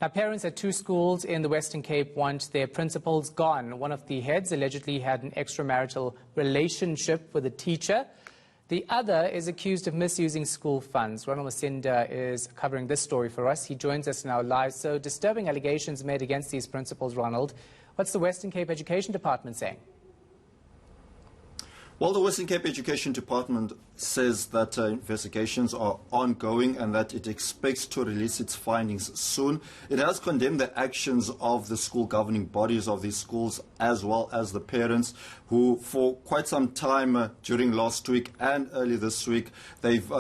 Now, parents at two schools in the Western Cape want their principals gone. One of the heads allegedly had an extramarital relationship with a teacher. The other is accused of misusing school funds. Ronald Masinda is covering this story for us. He joins us now live. So, disturbing allegations made against these principals, Ronald. What's the Western Cape Education Department saying? Well, the Western Cape Education Department says that investigations are ongoing and that it expects to release its findings soon. It has condemned the actions of the school governing bodies of these schools as well as the parents who for quite some time during last week and early this week, they've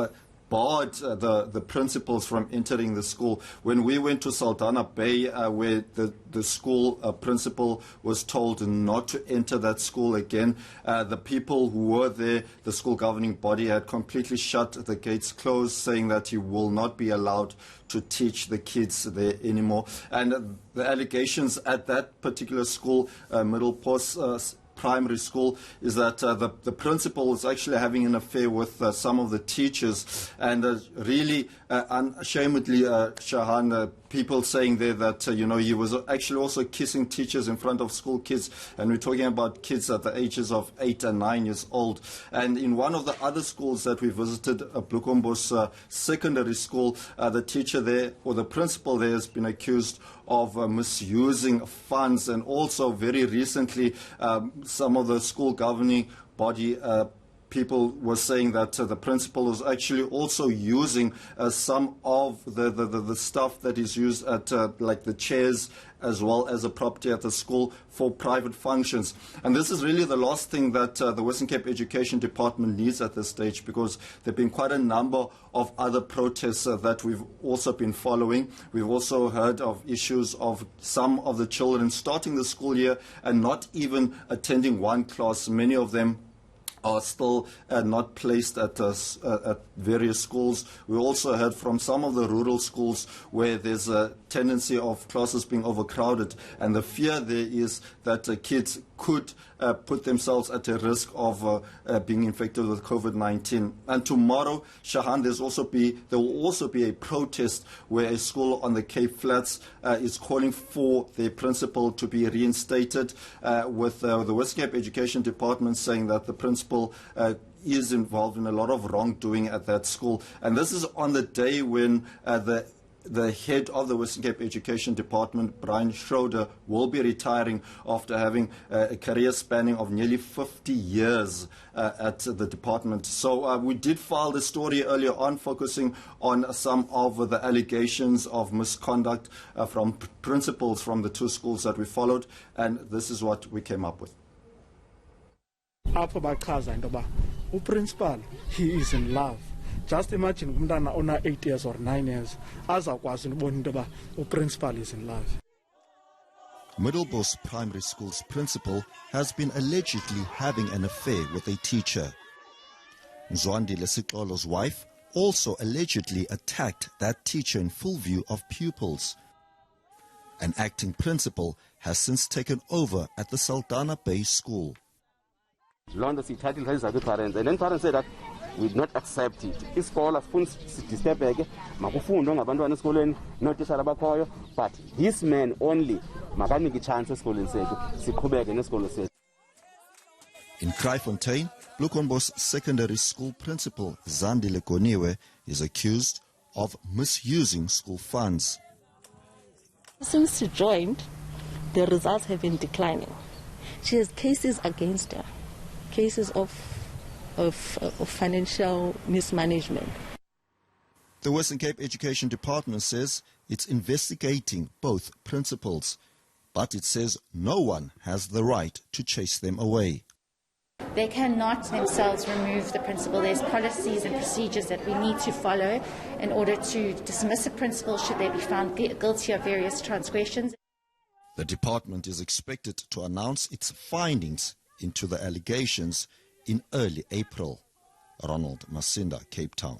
barred the principals from entering the school. When we went to Saldanha Bay, where the school principal was told not to enter that school again, the people who were there, the school governing body, had completely shut the gates closed, saying that he will not be allowed to teach the kids there anymore. And the allegations at that particular school, Middle Post Primary School, is that the principal was actually having an affair with some of the teachers, and really unashamedly, Shahan, people saying there that he was actually also kissing teachers in front of school kids, and we're talking about kids at the ages of 8 and 9 years old. And in one of the other schools that we visited, Bloekombos Secondary School, the teacher there, or the principal there, has been accused of misusing funds, and also very recently some of the school governing body people were saying that the principal was actually also using some of the stuff that is used at like the chairs as well as a property at the school for private functions. And this is really the last thing that the Western Cape Education Department needs at this stage, because there have been quite a number of other protests that we've also been following. We've also heard of issues of some of the children starting the school year and not even attending one class. Many of them are still not placed at various schools. We also heard from some of the rural schools where there's a tendency of classes being overcrowded, and the fear there is that kids could put themselves at a risk of being infected with COVID-19. And tomorrow, Shahan, there will also be a protest where a school on the Cape Flats is calling for their principal to be reinstated, with the Western Cape Education Department saying that the principal is involved in a lot of wrongdoing at that school. And this is on the day when the head of the Western Cape Education Department, Brian Schroeder, will be retiring after having a career spanning of nearly 50 years at the department. So we did file the story earlier on, focusing on some of the allegations of misconduct from principals from the two schools that we followed, and this is what we came up with. Principal, he is in love. Just imagine umntana ona 8 years or 9 years azakwazi ukubona into ba uprincipal is in love. Middlebos Primary School's principal has been allegedly having an affair with a teacher. Zwandile Sitlolo's wife also allegedly attacked that teacher in full view of pupils. An acting principal has since taken over at the Saldanha Bay School. London title has the parents, and then parents said that we would not accept it. Isikolo sifundisebheke makufundwe ngabantwana esikoleni notishala bakhoyo, but this man only makanike chance esikoleni sethu siqhubeke nesikolo sethu. In Kraaifontein, Bloekombos Secondary School principal Zandile Goniwe is accused of misusing school funds. Since she joined, the results have been declining. She has cases against her, cases of financial mismanagement. The Western Cape Education Department says it's investigating both principals, but it says no one has the right to chase them away. They cannot themselves remove the principal. There's policies and procedures that we need to follow in order to dismiss a principal should they be found guilty of various transgressions. The department is expected to announce its findings into the allegations in early April. Ronald Masinda, Cape Town.